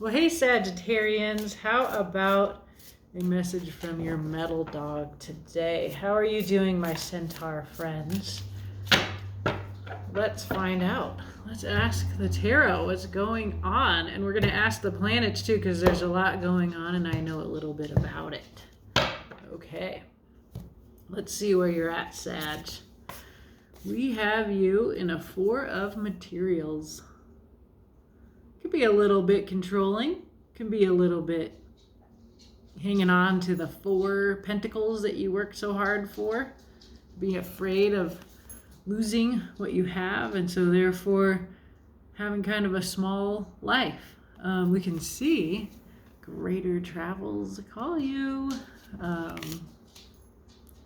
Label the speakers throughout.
Speaker 1: Well, hey Sagittarians, how about a message from your metal dog today? How are you doing, my centaur friends? Let's find out. Let's ask the tarot what's going on. And we're going to ask the planets too, because there's a lot going on and I know a little bit about it. Okay. Let's see where you're at, Sag. We have you in a Four of Materials. Could be a little bit controlling. Can be a little bit hanging on to the Four Pentacles that you work so hard for. Be afraid of losing what you have, and so therefore having kind of a small life. We can see greater travels call you. I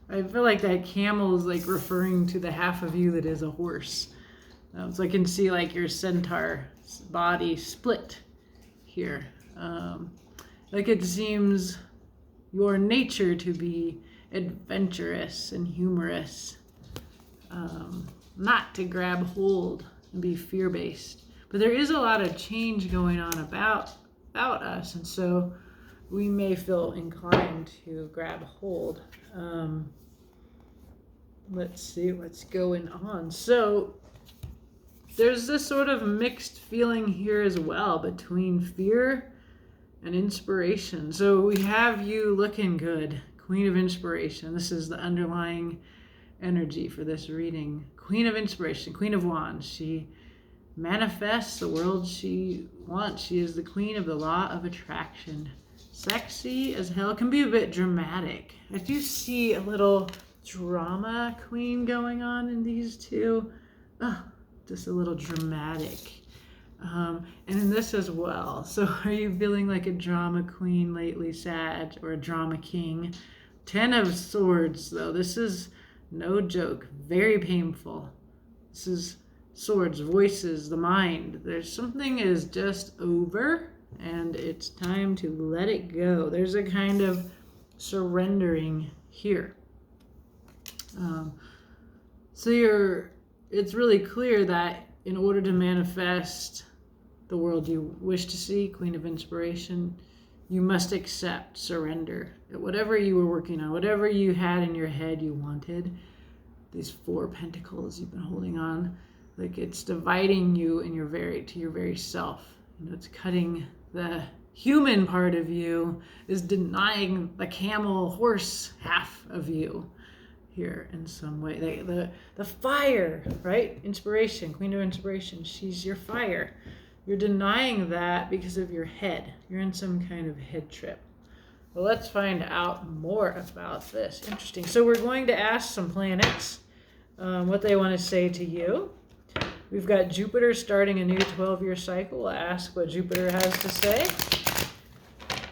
Speaker 1: feel like that camel is like referring to the half of you that is a horse. So I can see like your centaur body split here. Like it seems your nature to be adventurous and humorous, not to grab hold and be fear-based. But there is a lot of change going on about us, and so we may feel inclined to grab hold. Let's see what's going on. So there's this sort of mixed feeling here as well between fear and inspiration. So we have you looking good, Queen of Inspiration. This is the underlying energy for this reading. Queen of Inspiration, Queen of Wands. She manifests the world she wants. She is the queen of the law of attraction. Sexy as hell, can be a bit dramatic. I do see a little drama queen going on in these two. Just a little dramatic. And in this as well. So are you feeling like a drama queen lately, Sag, or a drama king? 10 of Swords, though. This is no joke. Very painful. This is swords, voices, the mind. There's something is just over, and it's time to let it go. There's a kind of surrendering here. It's really clear that in order to manifest the world you wish to see, Queen of Inspiration, you must accept surrender. Whatever you were working on, whatever you had in your head you wanted, these Four Pentacles you've been holding on, like it's dividing you in to your very self. It's cutting the human part of you, is denying the camel horse half of you here in some way. The fire, right? Inspiration, Queen of Inspiration, she's your fire. You're denying that because of your head. You're in some kind of head trip. Well, let's find out more about this. Interesting. So we're going to ask some planets what they want to say to you. We've got Jupiter starting a new 12-year cycle. We'll ask what Jupiter has to say.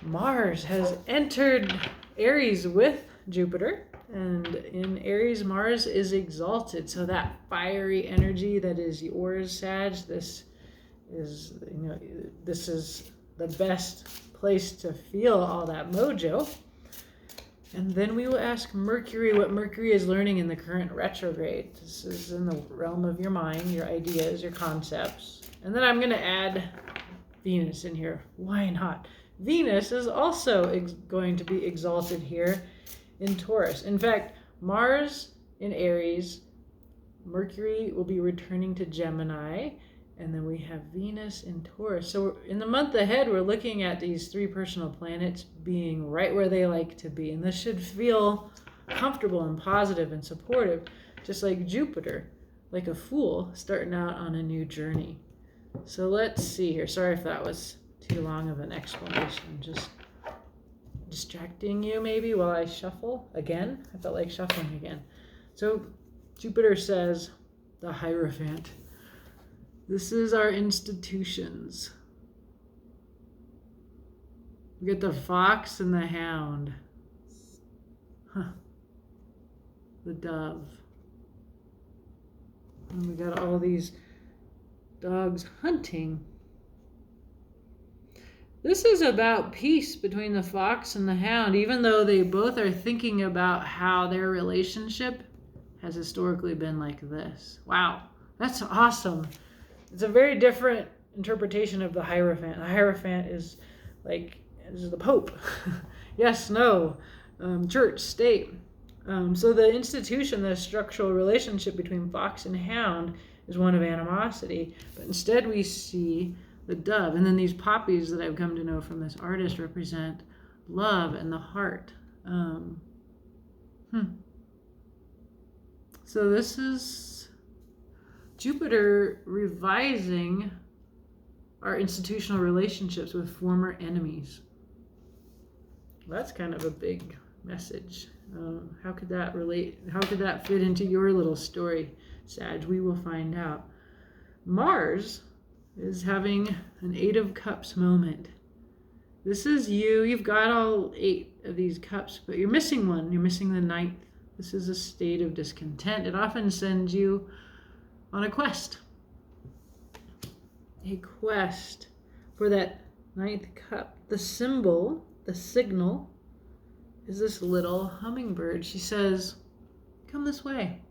Speaker 1: Mars has entered Aries with Jupiter. And in Aries, Mars is exalted. So that fiery energy that is yours, Sag, this is the best place to feel all that mojo. And then we will ask Mercury what Mercury is learning in the current retrograde. This is in the realm of your mind, your ideas, your concepts. And then I'm going to add Venus in here. Why not? Venus is also going to be exalted here in Taurus. In fact, Mars in Aries, Mercury will be returning to Gemini, and then we have Venus in Taurus. So in the month ahead, we're looking at these three personal planets being right where they like to be. And this should feel comfortable and positive and supportive, just like Jupiter, like a fool starting out on a new journey. So let's see here. Sorry if that was too long of an explanation. Just distracting you maybe while I shuffle again. I felt like shuffling again. So Jupiter says, the Hierophant. This is our institutions. We get the fox and the hound. The dove. And we got all these dogs hunting. This is about peace between the fox and the hound, even though they both are thinking about how their relationship has historically been like this. Wow, that's awesome. It's a very different interpretation of the Hierophant. The Hierophant is the Pope. Yes, no, church, state. So the institution, the structural relationship between fox and hound is one of animosity. But instead we see the dove. And then these poppies that I've come to know from this artist represent love and the heart. So this is Jupiter revising our institutional relationships with former enemies. That's kind of a big message. How could that relate? How could that fit into your little story, Sag? We will find out. Mars is having an 8 of Cups moment. This is you. You've got all 8 of these cups, but you're missing one. You're missing the 9th. This is a state of discontent. It often sends you on a quest. A quest for that 9th cup. The symbol, the signal, is this little hummingbird. She says, come this way.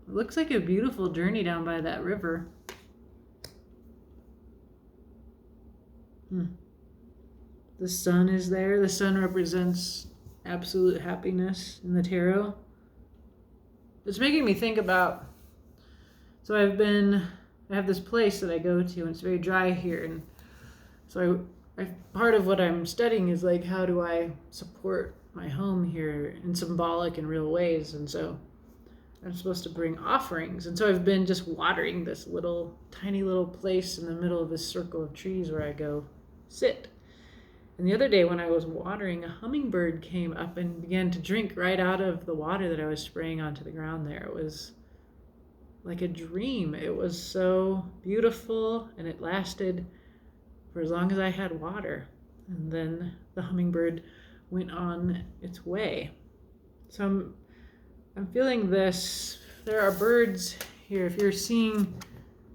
Speaker 1: It looks like a beautiful journey down by that river. The sun is there. The sun represents absolute happiness in the tarot. It's making me think about, so I have this place that I go to, and it's very dry here, and so part of what I'm studying is like, how do I support my home here in symbolic and real ways? And so I'm supposed to bring offerings, and so I've been just watering this tiny little place in the middle of this circle of trees where I go sit. And the other day when I was watering, a hummingbird came up and began to drink right out of the water that I was spraying onto the ground there. It was like a dream. It was so beautiful, and it lasted for as long as I had water. And then the hummingbird went on its way. So I'm feeling this. There are birds here. If you're seeing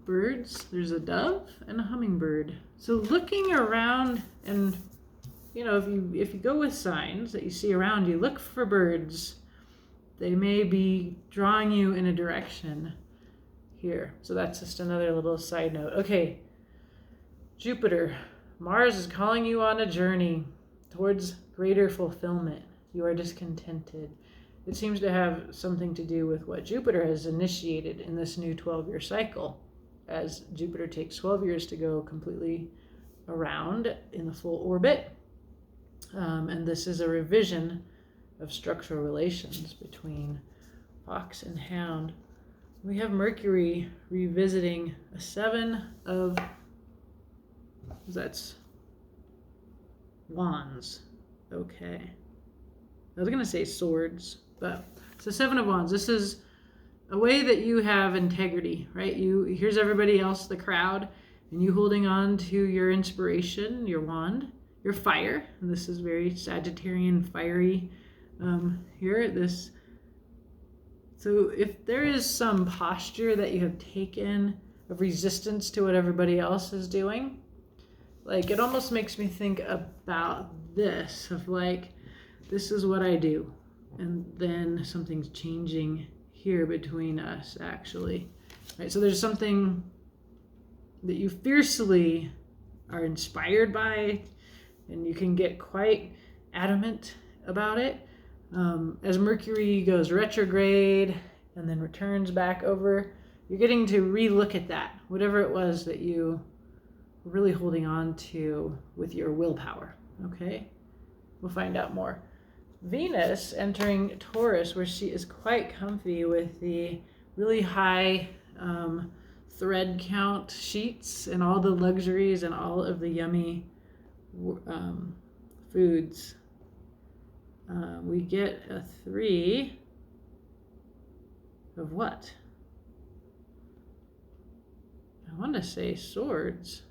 Speaker 1: birds, there's a dove and a hummingbird. So looking around, and if you go with signs that you see around you, look for birds. They may be drawing you in a direction here. So that's just another little side note. Okay, Jupiter, Mars is calling you on a journey towards greater fulfillment. You are discontented. It seems to have something to do with what Jupiter has initiated in this new 12-year cycle, as Jupiter takes 12 years to go completely around in the full orbit. And this is a revision of structural relations between fox and hound. We have Mercury revisiting a 7 of, that's wands. Okay. I was going to say swords, but it's a 7 of wands. This is a way that you have integrity, right? Here's everybody else, the crowd, and you holding on to your inspiration, your wand, your fire. And this is very Sagittarian, fiery here. So if there is some posture that you have taken of resistance to what everybody else is doing, like it almost makes me think about this, of like, this is what I do. And then something's changing here between us, actually. Right? So there's something that you fiercely are inspired by, and you can get quite adamant about it. As Mercury goes retrograde and then returns back over, you're getting to relook at that, whatever it was that you were really holding on to with your willpower. Okay? We'll find out more. Venus entering Taurus, where she is quite comfy with the really high thread count sheets and all the luxuries and all of the yummy foods. We get a 3 of what? I want to say swords.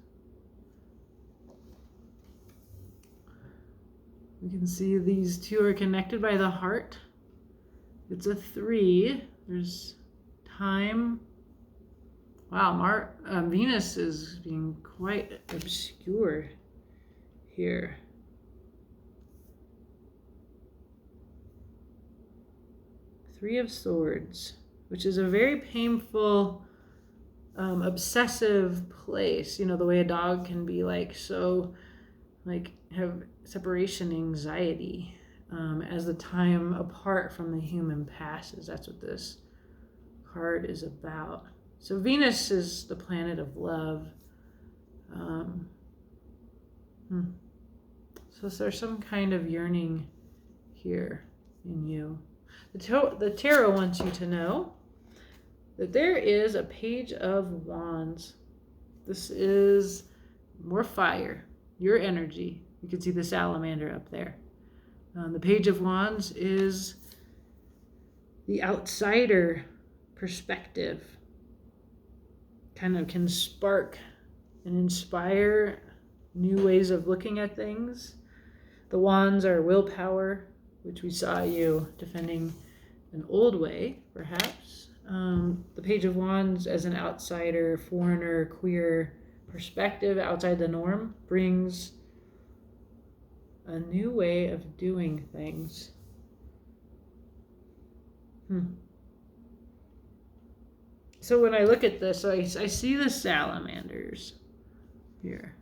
Speaker 1: We can see these two are connected by the heart. It's a 3. There's time. Wow, Venus is being quite obscure here. Three of Swords, which is a very painful obsessive place. You know, the way a dog can be like so, like have separation anxiety as the time apart from the human passes. That's what this card is about. So Venus is the planet of love. So there's some kind of yearning here in you. The tarot wants you to know that there is a Page of Wands. This is more fire, your energy. You can see the salamander up there. The Page of Wands is the outsider perspective. Kind of can spark and inspire new ways of looking at things. The wands are willpower, which we saw you defending an old way, perhaps. The Page of Wands as an outsider, foreigner, queer perspective outside the norm brings a new way of doing things. So when I look at this, I see the salamanders here.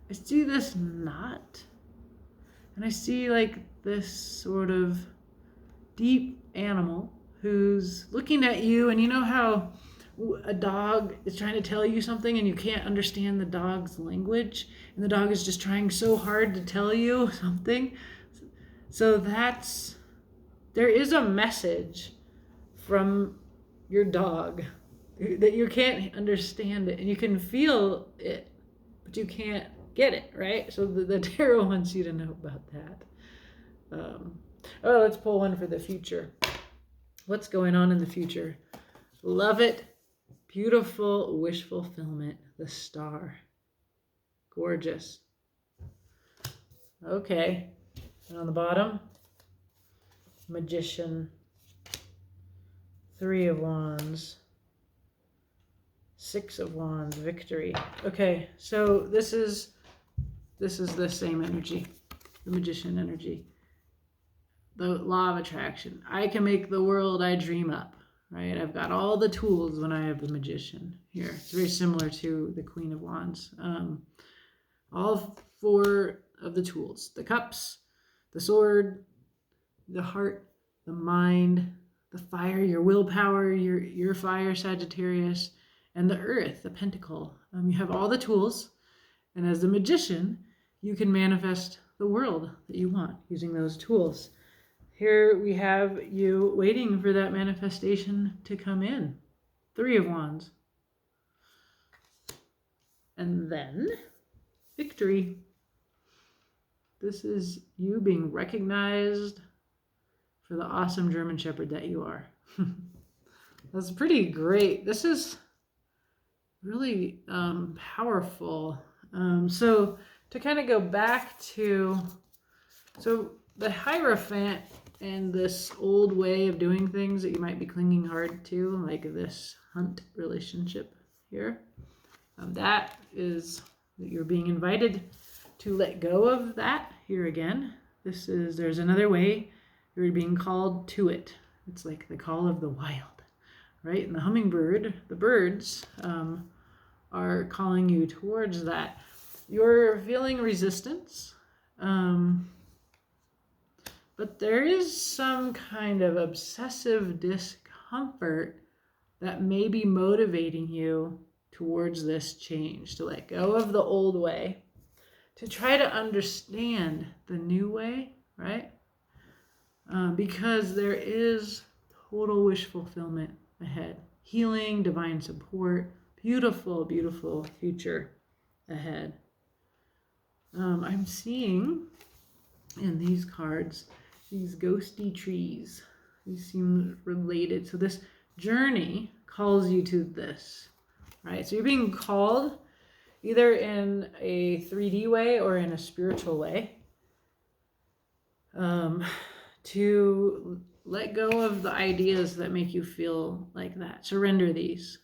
Speaker 1: I see this knot. And I see like this sort of deep animal who's looking at you, and you know how a dog is trying to tell you something and you can't understand the dog's language, and the dog is just trying so hard to tell you something. So there is a message from your dog that you can't understand it, and you can feel it, but you can't get it, right? So the tarot wants you to know about that. Let's pull one for the future. What's going on in the future? Love it. Beautiful wish fulfillment. The Star. Gorgeous. Okay. And on the bottom, Magician. 3 of Wands. 6 of Wands. Victory. Okay, so this is the same energy, the Magician energy. The law of attraction. I can make the world I dream up, right? I've got all the tools when I have the Magician here. It's very similar to the Queen of Wands. All 4 of the tools: the cups, the sword, the heart, the mind, the fire, your willpower, your fire, Sagittarius, and the earth, the pentacle. You have all the tools, and as the Magician, you can manifest the world that you want using those tools. Here we have you waiting for that manifestation to come in. 3 of Wands. And then victory. This is you being recognized for the awesome German Shepherd that you are. That's pretty great. This is really powerful. So to kind of go back to, so the Hierophant and this old way of doing things that you might be clinging hard to, like this hunt relationship here, that is that you're being invited to let go of that here again. There's another way. You're being called to it. It's like the call of the wild, right? And the hummingbird, the birds, are calling you towards that. You're feeling resistance, but there is some kind of obsessive discomfort that may be motivating you towards this change, to let go of the old way, to try to understand the new way, right? Because there is total wish fulfillment ahead. Healing, divine support, beautiful, beautiful future ahead. I'm seeing in these cards these ghosty trees. These seem related. So this journey calls you to this, right? So you're being called either in a 3D way or in a spiritual way to let go of the ideas that make you feel like that. Surrender these.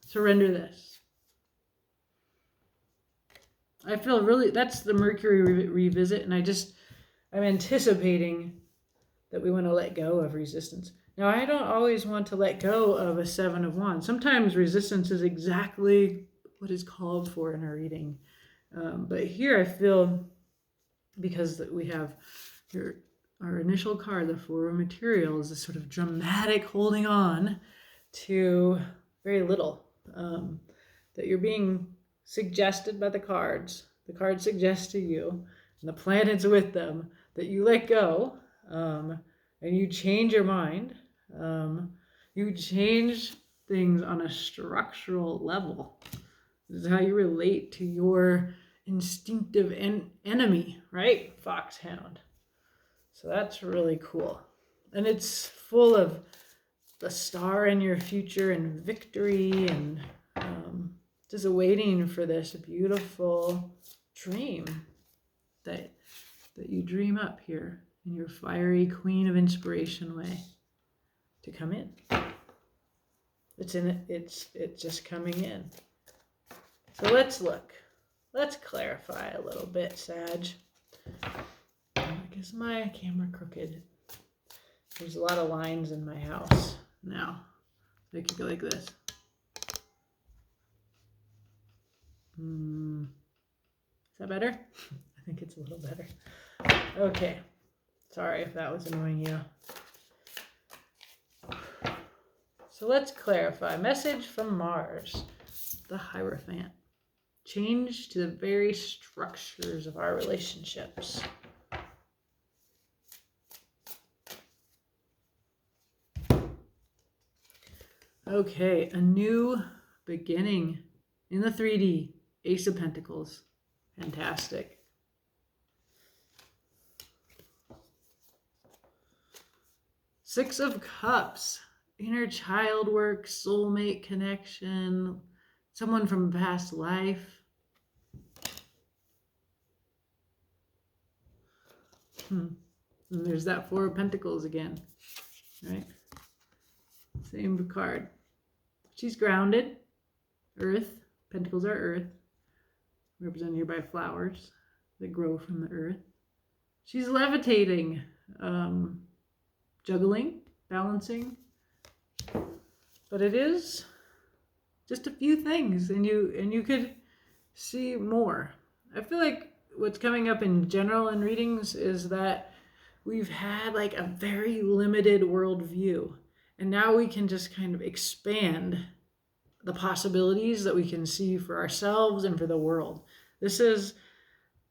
Speaker 1: Surrender this. I feel really, that's the Mercury revisit, and I'm anticipating that we want to let go of resistance. Now, I don't always want to let go of a Seven of Wands. Sometimes resistance is exactly what is called for in a reading. But here I feel, because we have here our initial card, the Four of Materials, this sort of dramatic holding on to very little, that you're being suggested by the cards suggest to you, and the planets with them, that you let go, and you change your mind, you change things on a structural level. This is how you relate to your instinctive enemy, right? Foxhound. So that's really cool. And it's full of the star in your future and victory, and just waiting for this beautiful dream that you dream up here in your fiery queen of inspiration way to come in. It's in it. It's just coming in. So let's look. Let's clarify a little bit, Sag. Is my camera crooked? There's a lot of lines in my house now. They could go like this. Is that better? I think it's a little better. Okay. Sorry if that was annoying you. So let's clarify. Message from Mars, the Hierophant. Change to the very structures of our relationships. Okay, a new beginning in the 3D. Ace of Pentacles. Fantastic. Six of Cups. Inner child work, soulmate connection, someone from past life. And there's that Four of Pentacles again, right? Same card. She's grounded. Earth. Pentacles are earth. Represented here by flowers that grow from the earth. She's levitating. Juggling. Balancing. But it is just a few things, and you could see more. I feel like what's coming up in general in readings is that we've had like a very limited worldview, and now we can just kind of expand the possibilities that we can see for ourselves and for the world. This is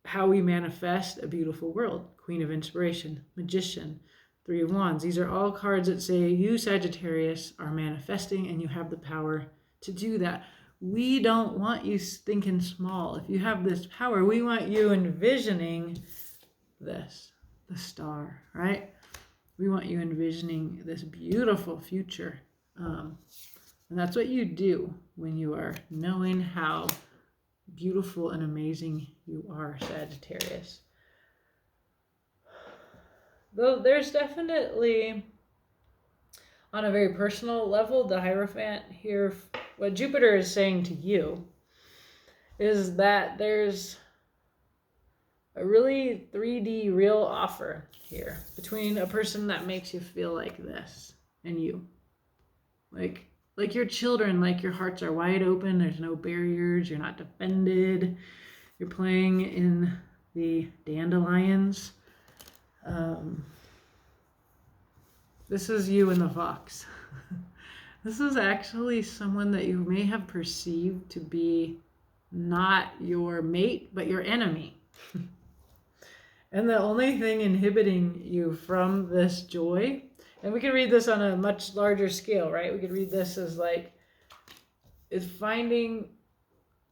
Speaker 1: how we manifest a beautiful world. Queen of Inspiration, Magician, Three of Wands. These are all cards that say you, Sagittarius, are manifesting, and you have the power to do that. We don't want you thinking small. If you have this power, we want you envisioning this, the star, right? We want you envisioning this beautiful future. And that's what you do when you are knowing how beautiful and amazing you are, Sagittarius. Though there's definitely, on a very personal level, the Hierophant here, what Jupiter is saying to you is that there's a really 3D real offer here between a person that makes you feel like this and you. Like your children, like your hearts are wide open, there's no barriers, you're not defended, you're playing in the dandelions. This is you and the fox. This is actually someone that you may have perceived to be not your mate, but your enemy. And the only thing inhibiting you from this joy, and we can read this on a much larger scale, right? We could read this as like, is finding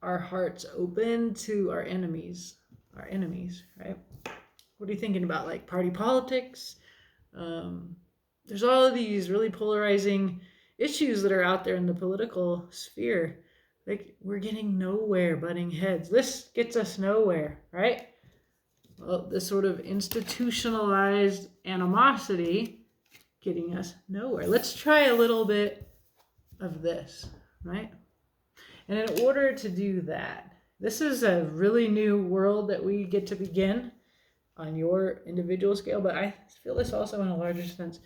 Speaker 1: our hearts open to our enemies, right? What are you thinking about? Like party politics? There's all of these really polarizing issues that are out there in the political sphere. Like, we're getting nowhere, butting heads. This gets us nowhere, right? Well, this sort of institutionalized animosity getting us nowhere. Let's try a little bit of this, right? And in order to do that, this is a really new world that we get to begin on your individual scale, but I feel this also in a larger sense.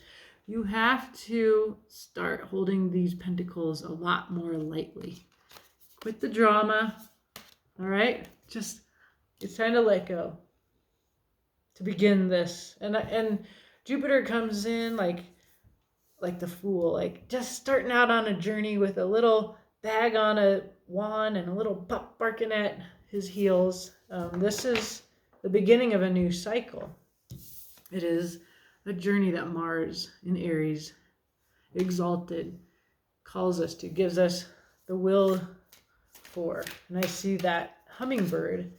Speaker 1: you have to start holding these pentacles a lot more lightly. Quit the drama, all right? Just, it's time to let go to begin this. And Jupiter comes in like the Fool, like just starting out on a journey with a little bag on a wand and a little pup barking at his heels. This is the beginning of a new cycle. It is a journey that Mars in Aries, exalted, calls us to, gives us the will for. And I see that hummingbird,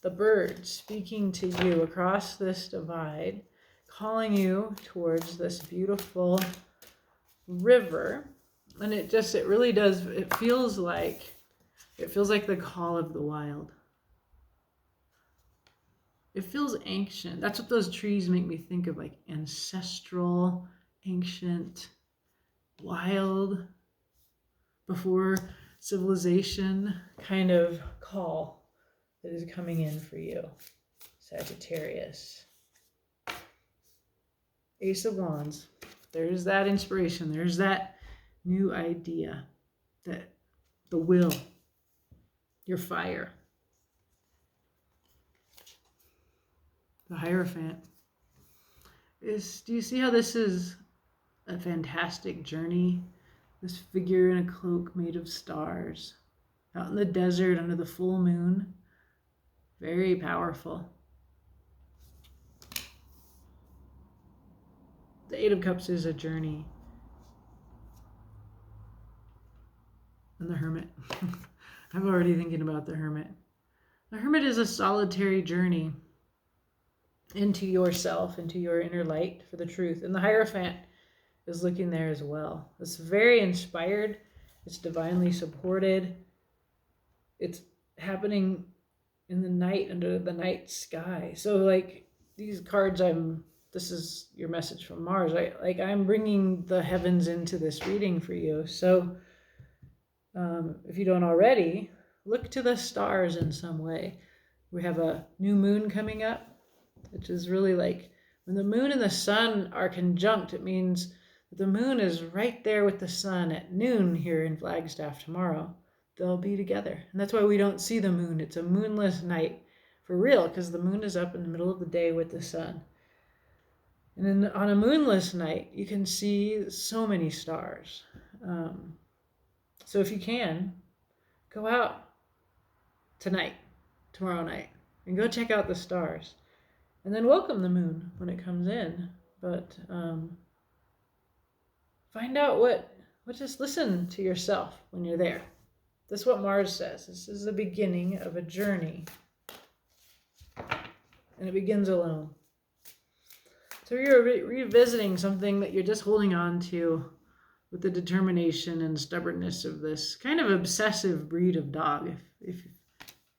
Speaker 1: the bird, speaking to you across this divide, calling you towards this beautiful river. And it really does, it feels like the call of the wild. It feels ancient. That's what those trees make me think of, like ancestral, ancient, wild, before civilization kind of call that is coming in for you, Sagittarius. Ace of Wands. There's that inspiration. There's that new idea, that the will, your fire. The Hierophant. Do you see how this is a fantastic journey? This figure in a cloak made of stars, out in the desert under the full moon. Very powerful. The Eight of Cups is a journey. And the Hermit. I'm already thinking about the Hermit. The Hermit is a solitary journey into yourself, into your inner light for the truth. And the Hierophant is looking there as well. It's very inspired. It's divinely supported. It's happening in the night, under the night sky. So like these cards, this is your message from Mars. I'm bringing the heavens into this reading for you. So if you don't already, look to the stars in some way. We have a new moon coming up, which is really like when the moon and the sun are conjunct, it means that the moon is right there with the sun at noon here in Flagstaff tomorrow. They'll be together. And that's why we don't see the moon. It's a moonless night for real, because the moon is up in the middle of the day with the sun. And then on a moonless night, you can see so many stars. So if you can, go out tonight, tomorrow night, and go check out the stars. And then welcome the moon when it comes in. But find out just listen to yourself when you're there. That's what Mars says. This is the beginning of a journey. And it begins alone. So you're revisiting something that you're just holding on to with the determination and stubbornness of this kind of obsessive breed of dog. If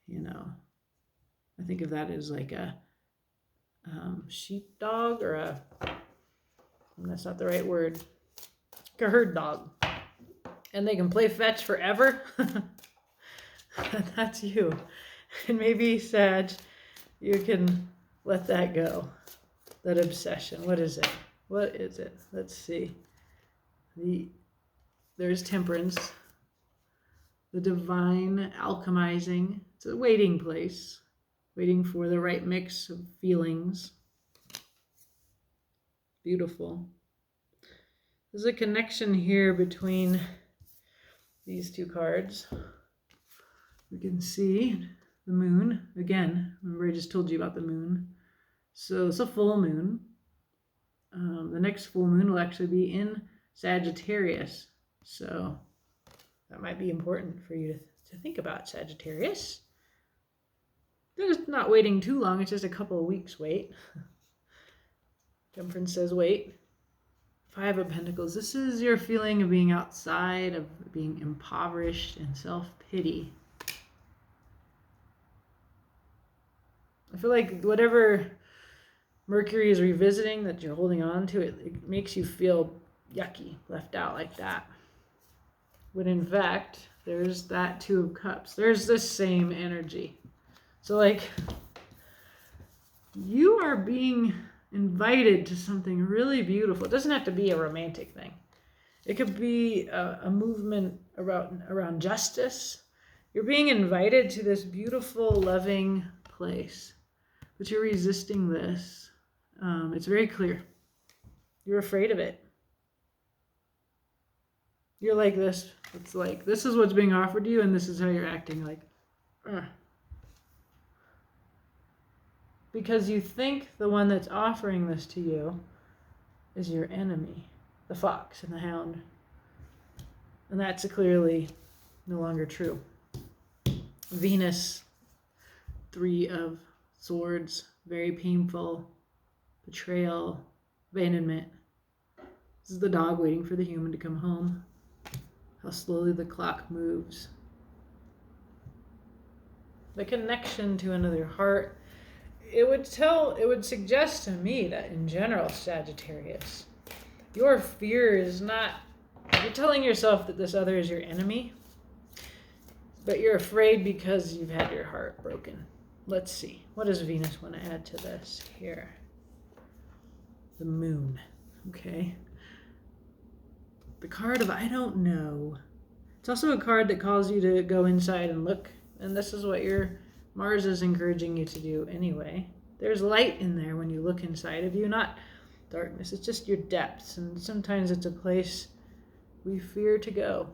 Speaker 1: you know, I think of that as like a sheepdog, or that's not the right word, like a herd dog. And they can play fetch forever. That's you. And maybe, Sag, you can let that go. That obsession. What is it? What is it? Let's see. There's Temperance. The divine alchemizing. It's a waiting place. Waiting for the right mix of feelings. Beautiful. There's a connection here between these two cards. We can see the moon. Again, remember I just told you about the moon. So it's a full moon. The next full moon will actually be in Sagittarius. So that might be important for you to think about, Sagittarius. They're not waiting too long. It's just a couple of weeks wait. Temperance says wait. Five of Pentacles. This is your feeling of being outside, of being impoverished, and self-pity. I feel like whatever Mercury is revisiting that you're holding on to, it makes you feel yucky, left out like that. When in fact, there's that Two of Cups. There's this same energy. So like, you are being invited to something really beautiful. It doesn't have to be a romantic thing. It could be a movement around justice. You're being invited to this beautiful, loving place, but you're resisting this. It's very clear. You're afraid of it. You're like this. It's like, this is what's being offered to you, and this is how you're acting. Like, because you think the one that's offering this to you is your enemy, the fox and the hound. And that's clearly no longer true. Venus, 3 of Swords, very painful, betrayal, abandonment. This is the dog waiting for the human to come home. How slowly the clock moves. The connection to another heart. It would suggest to me that in general, Sagittarius, your fear is not, you're telling yourself that this other is your enemy, but you're afraid because you've had your heart broken. Let's see. What does Venus want to add to this here? The moon. Okay. The card of I don't know. It's also a card that calls you to go inside and look. And this is what your Mars is encouraging you to do anyway. There's light in there when you look inside of you, not darkness. It's just your depths. And sometimes it's a place we fear to go.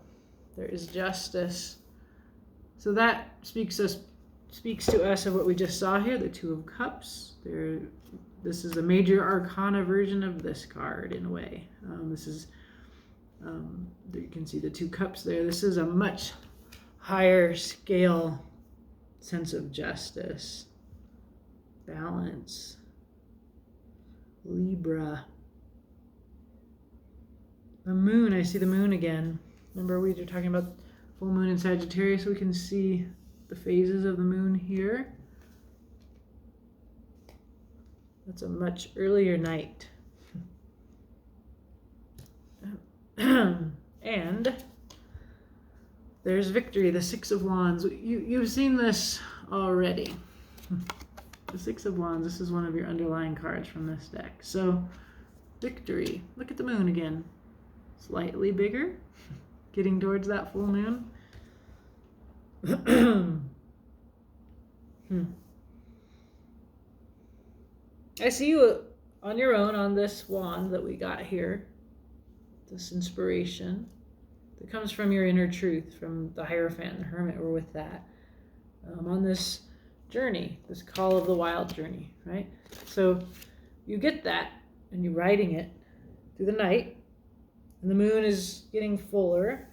Speaker 1: There is justice. So that speaks to us of what we just saw here, the 2 of Cups. This is a major arcana version of this card in a way. This is, you can see the 2 cups there. This is a much higher scale sense of justice, balance, Libra. The moon, I see the moon again. Remember we were talking about full moon in Sagittarius, so we can see the phases of the moon here. That's a much earlier night. And there's victory, the 6 of Wands. You've seen this already. The 6 of Wands, this is one of your underlying cards from this deck. So, victory. Look at the moon again. Slightly bigger. Getting towards that full moon. I see you on your own on this wand that we got here. This inspiration that comes from your inner truth, from the Hierophant and Hermit. We're with that. On this journey, this call of the wild journey, right? So you get that and you're riding it through the night, and the moon is getting fuller.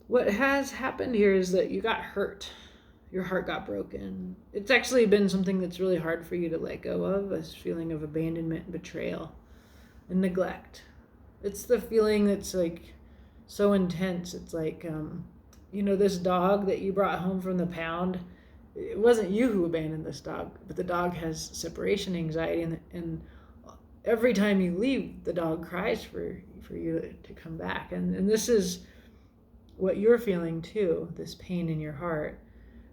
Speaker 1: What has happened here is that you got hurt. Your heart got broken. It's actually been something that's really hard for you to let go of, this feeling of abandonment and betrayal and neglect. It's the feeling that's like so intense. It's like, this dog that you brought home from the pound, it wasn't you who abandoned this dog, but the dog has separation anxiety, and every time you leave, the dog cries for you to come back. And this is what you're feeling too, this pain in your heart.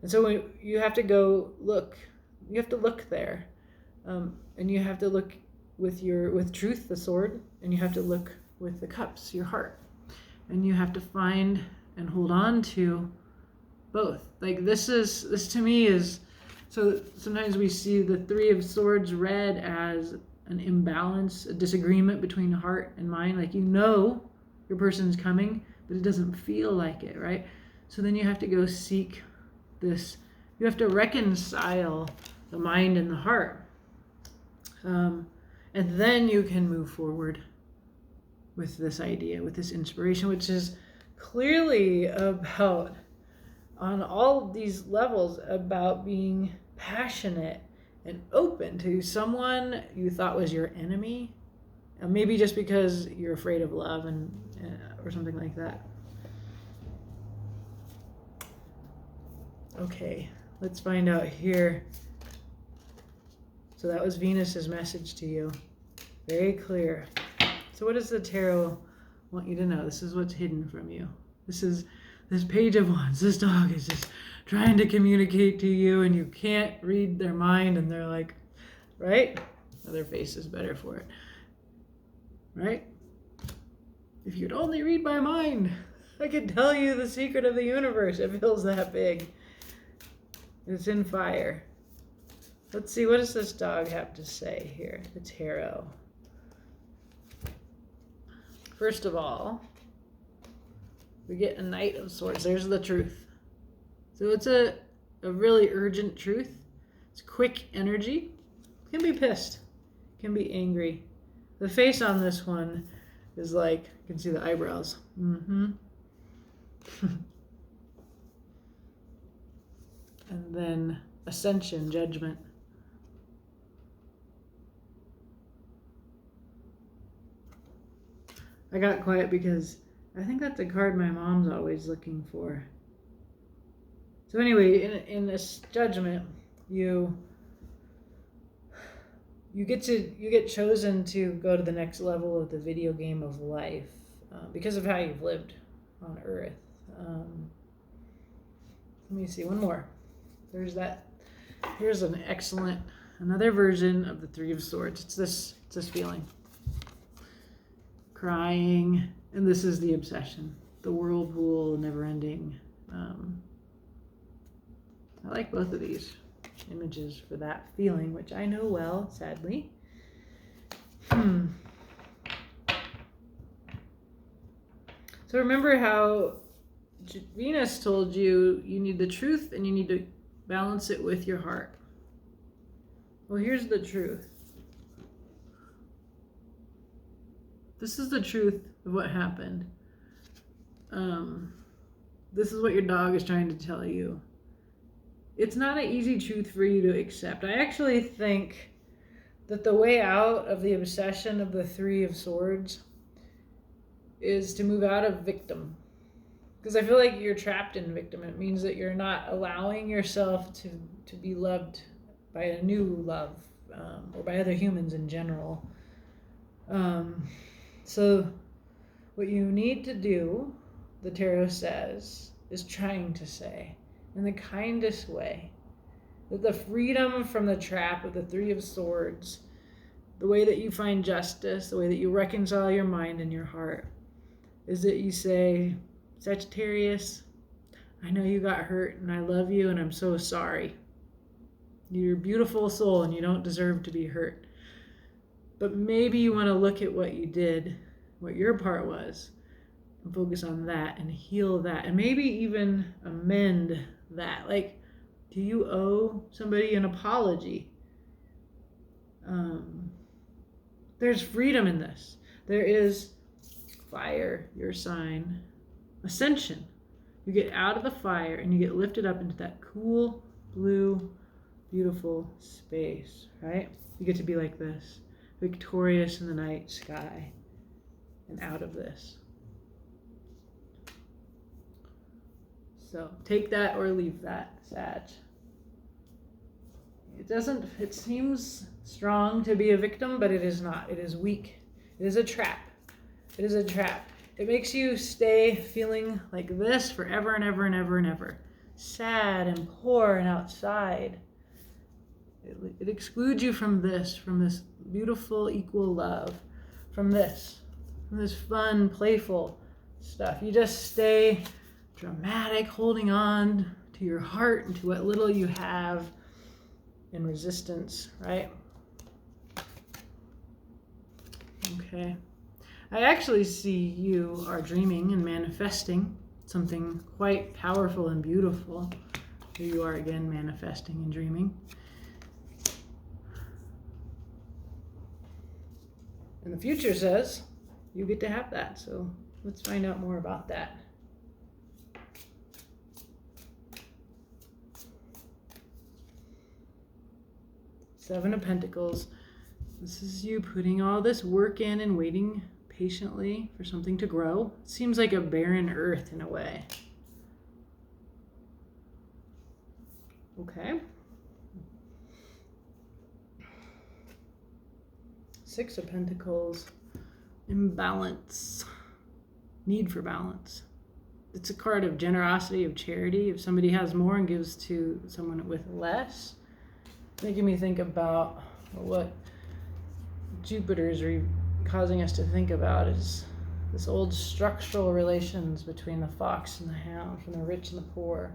Speaker 1: And so when you have to go look, you have to look there, and you have to look with truth, the sword, and you have to look with the cups, your heart, and you have to find and hold on to both. Like this to me is, so sometimes we see the 3 of Swords read as an imbalance, a disagreement between heart and mind. Like your person's coming, but it doesn't feel like it, right? So then you have to go seek this. You have to reconcile the mind and the heart, and then you can move forward with this idea, with this inspiration, which is clearly about, on all these levels, about being passionate and open to someone you thought was your enemy, and maybe just because you're afraid of love and or something like that. Okay, let's find out here. So that was Venus's message to you. Very clear. So what does the tarot want you to know? This is what's hidden from you. This is this Page of Wands, this dog is just trying to communicate to you and you can't read their mind and they're like, right? Their face is better for it, right? If you'd only read my mind, I could tell you the secret of the universe. It feels that big. It's in fire. Let's see, what does this dog have to say here? The tarot. First of all, we get a Knight of Swords. There's the truth. So it's a really urgent truth. It's quick energy. Can be pissed. Can be angry. The face on this one is like, you can see the eyebrows. And then Ascension, Judgment. I got quiet because I think that's a card my mom's always looking for. So anyway, in this Judgment, you get chosen to go to the next level of the video game of life because of how you've lived on Earth. Let me see, one more. There's that. Here's another version of the Three of Swords. It's this feeling. Crying, and this is the obsession, the whirlpool, never ending. I like both of these images for that feeling, which I know well, sadly. So remember how Venus told you need the truth and you need to balance it with your heart. Well, here's the truth. This is the truth of what happened. This is what your dog is trying to tell you. It's not an easy truth for you to accept. I actually think that the way out of the obsession of the Three of Swords is to move out of victim. Because I feel like you're trapped in victim. It means that you're not allowing yourself to be loved by a new love or by other humans in general. So what you need to do, the tarot says, is trying to say, in the kindest way, that the freedom from the trap of the Three of Swords, the way that you find justice, the way that you reconcile your mind and your heart, is that you say, Sagittarius, I know you got hurt and I love you and I'm so sorry. You're a beautiful soul and you don't deserve to be hurt. But maybe you want to look at what you did, what your part was, and focus on that and heal that and maybe even amend that. Like, do you owe somebody an apology? There's freedom in this. There is fire, your sign. Ascension. You get out of the fire and you get lifted up into that cool, blue, beautiful space, right? You get to be like this, victorious in the night sky and out of this. So take that or leave that, Sag. It seems strong to be a victim, but it is not. It is weak. It is a trap. It is a trap. It makes you stay feeling like this forever and ever and ever and ever. Sad and poor and outside. It excludes you from this beautiful, equal love, from this fun, playful stuff. You just stay dramatic, holding on to your heart and to what little you have in resistance, right? Okay. I actually see you are dreaming and manifesting something quite powerful and beautiful. Here you are again, manifesting and dreaming. And the future says you get to have that. So let's find out more about that. Seven of Pentacles. This is you putting all this work in and waiting patiently for something to grow. It seems like a barren earth in a way. Okay. Six of Pentacles. Imbalance. Need for balance. it's a card of generosity, of charity. If somebody has more and gives to someone with less, making me think about what Jupiter is causing us to think about is this old structural relations between the fox and the hound, from the rich and the poor.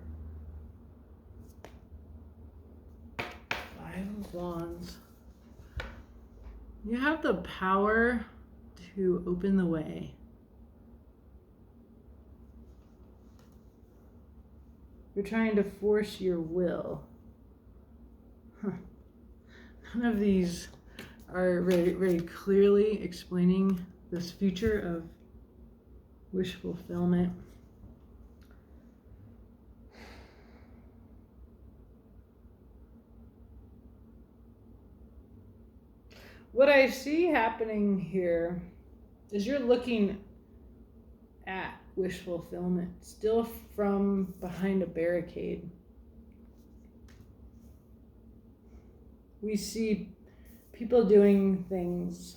Speaker 1: Five of Wands. You have the power to open the way. You're trying to force your will. None of these are very, very clearly explaining this future of wish fulfillment. What I see happening here is you're looking at wish fulfillment still from behind a barricade. We see people doing things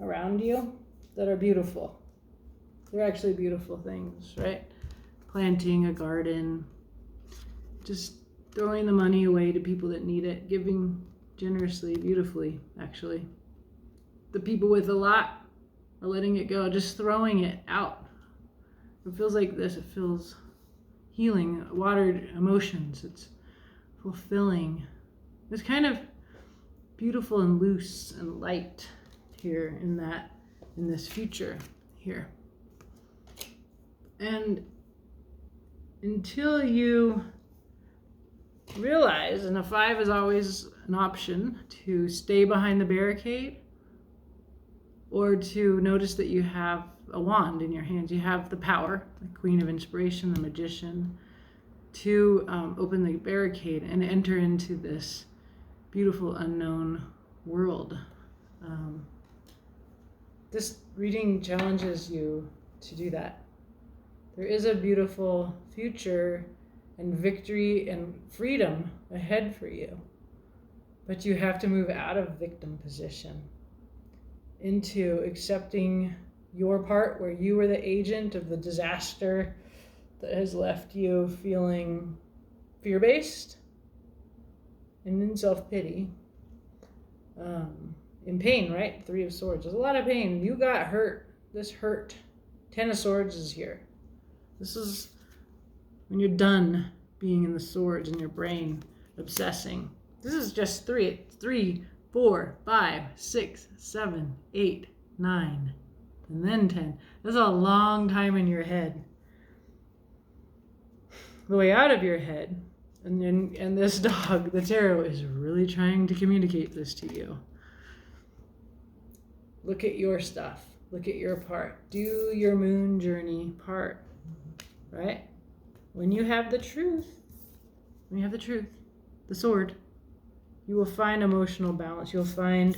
Speaker 1: around you that are beautiful. They're actually beautiful things, right? Planting a garden, just throwing the money away to people that need it, giving generously, beautifully, actually. The people with a lot are letting it go, just throwing it out. It feels like this. It feels healing, watered emotions. It's fulfilling. It's kind of beautiful and loose and light here in this future here. And until you realize, and a 5 is always an option, to stay behind the barricade or to notice that you have a wand in your hands. You have the power, the Queen of Inspiration, the Magician, to open the barricade and enter into this beautiful unknown world. This reading challenges you to do that. There is a beautiful future and victory and freedom ahead for you. But you have to move out of victim position into accepting your part, where you were the agent of the disaster that has left you feeling fear-based and in self-pity, in pain, right? 3 of Swords. There's a lot of pain. You got hurt. This hurt. 10 of Swords is here. This is when you're done being in the swords in your brain, obsessing. This is just 3. It's 3, 4, 5, 6, 7, 8, 9, and then 10. That's a long time in your head. The way out of your head, and this dog, the tarot, is really trying to communicate this to you. Look at your stuff. Look at your part. Do your moon journey part, right? When you have the truth, the sword, you will find emotional balance. You'll find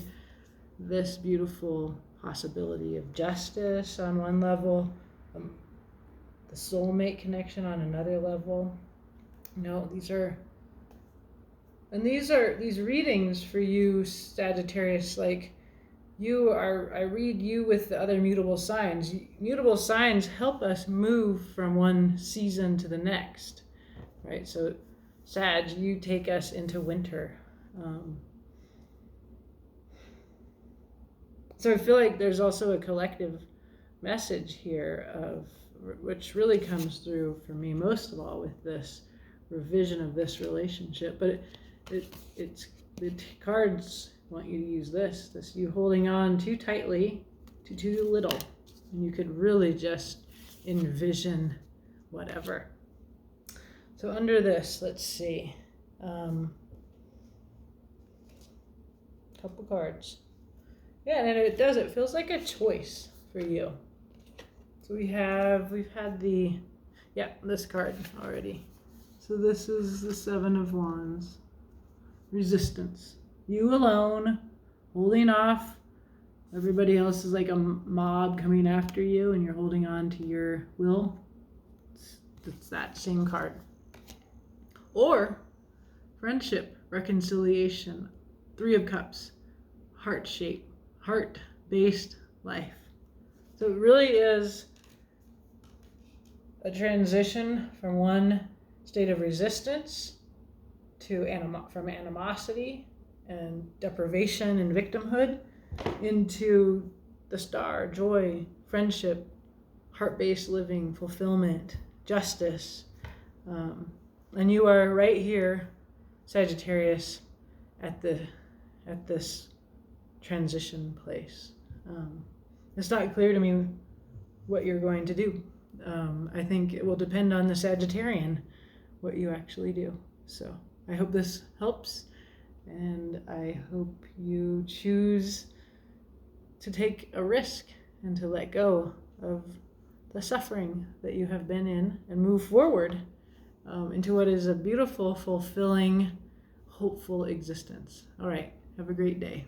Speaker 1: this beautiful possibility of justice on one level, the soulmate connection on another level. These readings for you, Sagittarius, like I read you with the other mutable signs. Mutable signs help us move from one season to the next, right? So Sag, you take us into winter. So I feel like there's also a collective message here of which really comes through for me most of all with this revision of this relationship. But it's the cards want you to use this you holding on too tightly to too little, and you could really just envision whatever. So under this, let's see, couple cards. Yeah, and it feels like a choice for you. So we've had this card already. So this is the 7 of Wands. Resistance. You alone, holding off. Everybody else is like a mob coming after you, and you're holding on to your will. It's that same card. Or friendship, reconciliation, 3 of Cups, heart shape, heart-based life. So it really is a transition from one state of resistance to from animosity and deprivation and victimhood into the star, joy, friendship, heart-based living, fulfillment, justice. And you are right here, Sagittarius, at this transition place. It's not clear to me what you're going to do. I think it will depend on the Sagittarian what you actually do. So I hope this helps, and I hope you choose to take a risk and to let go of the suffering that you have been in and move forward into what is a beautiful, fulfilling, hopeful existence. All right, have a great day.